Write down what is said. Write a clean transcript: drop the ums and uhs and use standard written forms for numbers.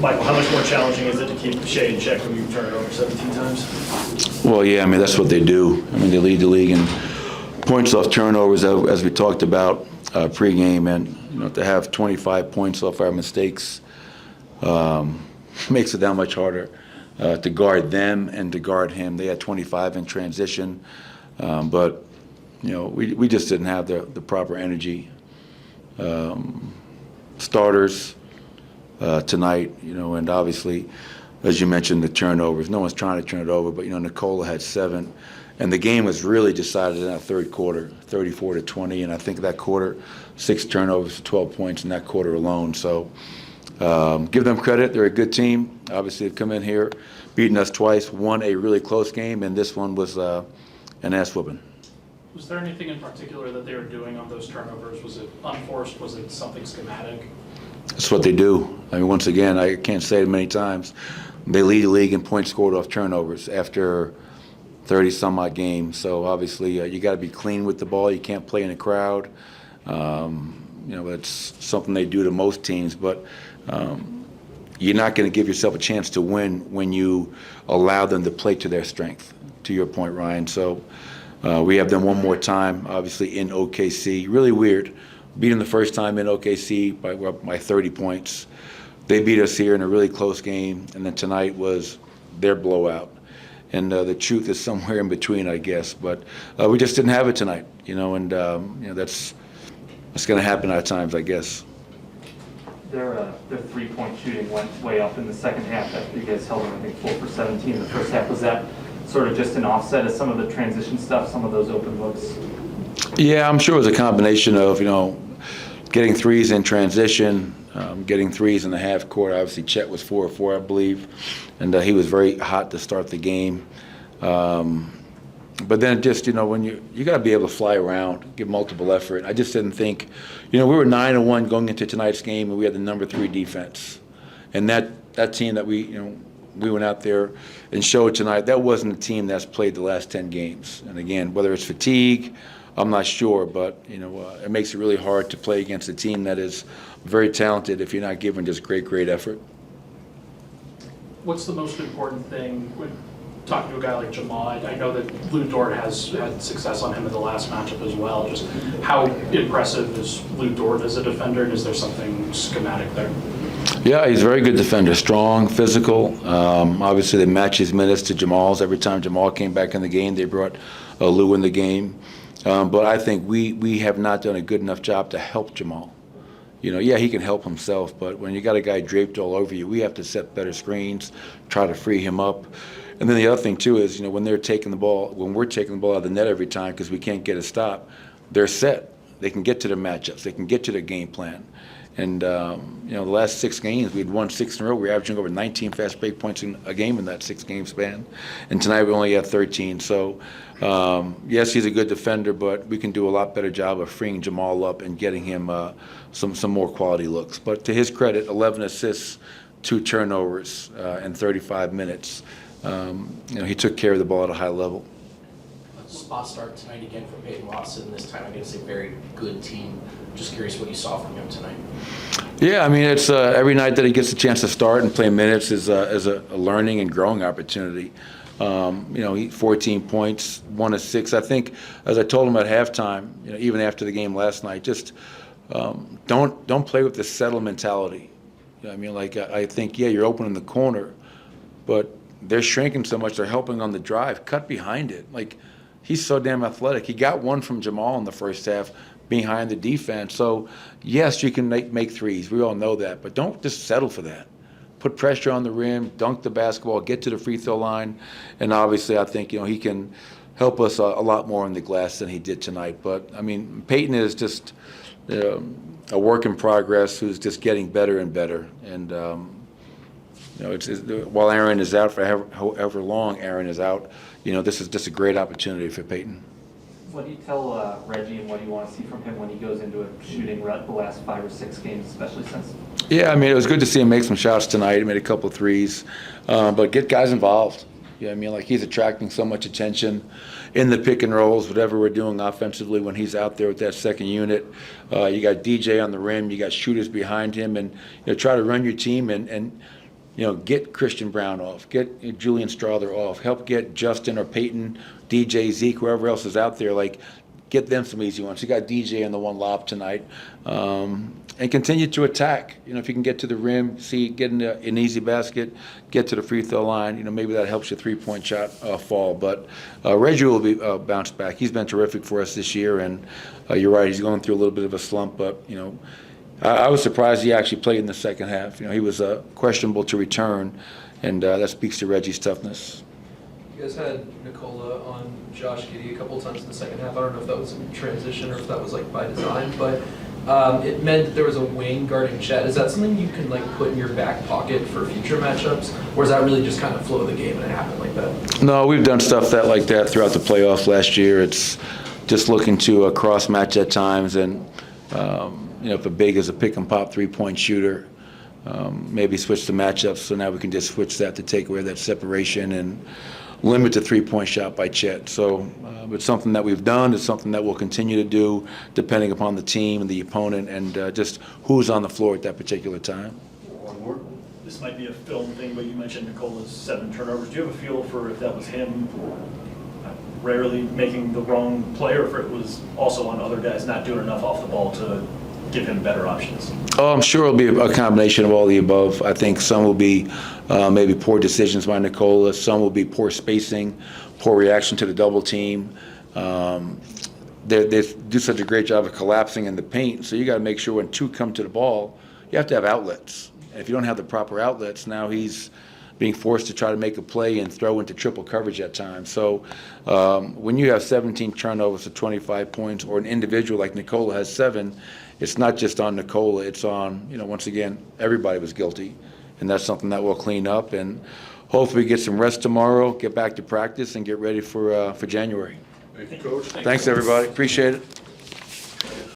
Michael, how much more challenging is it to keep Shea in check when you turn it over 17 times? Well, yeah, I mean, that's what they do. I mean, they lead the league in points off turnovers, as we talked about pregame, and to have 25 points off our mistakes makes it that much harder to guard them and to guard him. They had 25 in transition, but we just didn't have the proper energy. Starters tonight, and obviously, as you mentioned, the turnovers. No one's trying to turn it over, but Nikola had 7. And the game was really decided in that third quarter, 34-20, and I think that quarter, 6 turnovers for 12 points in that quarter alone. So give them credit. They're a good team. Obviously, they've come in here, beaten us twice, won a really close game, and this one was an ass-whooping. Was there anything in particular that they were doing on those turnovers? Was it unforced? Was it something schematic? That's what they do. I mean, once again, I can't say it many times. They lead the league in points scored off turnovers after 30-some-odd games. So obviously, you got to be clean with the ball. You can't play in a crowd. It's something they do to most teams, but you're not going to give yourself a chance to win when you allow them to play to their strength. To your point, Ryan. So we have them one more time, obviously in OKC. Really weird. Beat them the first time in OKC by 30 points. They beat us here in a really close game, and then tonight was their blowout. And the truth is somewhere in between, I guess. But we just didn't have it tonight, and that's going to happen at times, I guess. Their three-point shooting went way up in the second half after you guys held them, I think, 4 for 17 in the first half. Was that sort of just an offset of some of the transition stuff, some of those open looks? Yeah, I'm sure it was a combination of, getting threes in transition, getting threes in the half court. Obviously, Chet was 4 of 4, I believe, and he was very hot to start the game. But then just, when you got to be able to fly around, give multiple effort. I just didn't think, we were 9-1 going into tonight's game, and we had the number 3 defense. And that team that we went out there and showed tonight, that wasn't a team that's played the last 10 games. And again, whether it's fatigue, I'm not sure, but it makes it really hard to play against a team that is very talented if you're not giving just great effort. What's the most important thing when talking to a guy like Jamal? I know that Lou Dort has had success on him in the last matchup as well. Just how impressive is Lou Dort as a defender, and is there something schematic there? Yeah, he's a very good defender, strong, physical. Obviously, they match his minutes to Jamal's. Every time Jamal came back in the game, they brought Lou in the game. But I think we have not done a good enough job to help Jamal. Yeah, he can help himself, but when you got a guy draped all over you, we have to set better screens, try to free him up. And then the other thing, too, is, when we're taking the ball out of the net every time because we can't get a stop, they're set. They can get to their matchups. They can get to their game plan. And, the last 6 games, we'd won 6 in a row. We're averaging over 19 fast break points in a game in that 6-game span. And tonight we only had 13. So, yes, he's a good defender, but we can do a lot better job of freeing Jamal up and getting him some more quality looks. But to his credit, 11 assists, 2 turnovers in 35 minutes. He took care of the ball at a high level. Spot start tonight again for Peyton Watson, this time against a very good team. Just curious what you saw from him tonight. Yeah, I mean, it's every night that he gets a chance to start and play minutes is a learning and growing opportunity. He 14 points, 1 of 6. I think, as I told him at halftime, even after the game last night, just don't play with the settle mentality. I think, you're open in the corner, but they're shrinking so much, they're helping on the drive. Cut behind it. He's so damn athletic. He got one from Jamal in the first half behind the defense. So, yes, you can make threes. We all know that. But don't just settle for that. Put pressure on the rim, dunk the basketball, get to the free throw line. And obviously, I think, he can help us a lot more on the glass than he did tonight. But, Peyton is just a work in progress who's just getting better and better. And, while Aaron is out for however long Aaron is out, this is just a great opportunity for Peyton. What do you tell Reggie, and what do you want to see from him when he goes into a shooting rut the last 5 or 6 games, especially since? Yeah, it was good to see him make some shots tonight. He made a couple of threes, but get guys involved. He's attracting so much attention in the pick and rolls, whatever we're doing offensively when he's out there with that second unit. You got DJ on the rim, you got shooters behind him, and try to run your team and get Christian Brown off, get Julian Strother off, help get Justin or Peyton, DJ, Zeke, whoever else is out there, get them some easy ones. You got DJ in the one lob tonight. And continue to attack. If you can get to the rim, get in an easy basket, get to the free throw line, maybe that helps your three-point shot fall. But Reggie will be bounced back. He's been terrific for us this year, and you're right, he's going through a little bit of a slump, but, I was surprised he actually played in the second half. He was questionable to return, and that speaks to Reggie's toughness. You guys had Nicola on Josh Giddey a couple of times in the second half. I don't know if that was in transition or if that was by design, but it meant that there was a wing guarding Chet. Is that something you can put in your back pocket for future matchups, or is that really just kind of flow of the game and it happened like that? No, we've done stuff like that throughout the playoffs last year. It's just looking to cross match at times, and if a big is a pick and pop 3-point shooter, maybe switch the matchups so now we can just switch that to take away that separation and limit the 3-point shot by Chet. So it's something that we've done. It's something that we'll continue to do depending upon the team and the opponent and just who's on the floor at that particular time. One more. This might be a film thing, but you mentioned Nicola's 7 turnovers. Do you have a feel for if that was him rarely making the wrong play, or if it was also on other guys not doing enough off the ball to give him better options? Oh, I'm sure it'll be a combination of all the above. I think some will be maybe poor decisions by Nicola. Some will be poor spacing, poor reaction to the double team. They do such a great job of collapsing in the paint, so you got to make sure when 2 come to the ball, you have to have outlets. And if you don't have the proper outlets, now he's being forced to try to make a play and throw into triple coverage at times. So when you have 17 turnovers to 25 points, or an individual like Nicola has 7, it's not just on Nicola, it's on, once again, everybody was guilty. And that's something that we'll clean up, and hopefully get some rest tomorrow, get back to practice, and get ready for January. Thank you, Coach. Thanks, everybody. Appreciate it.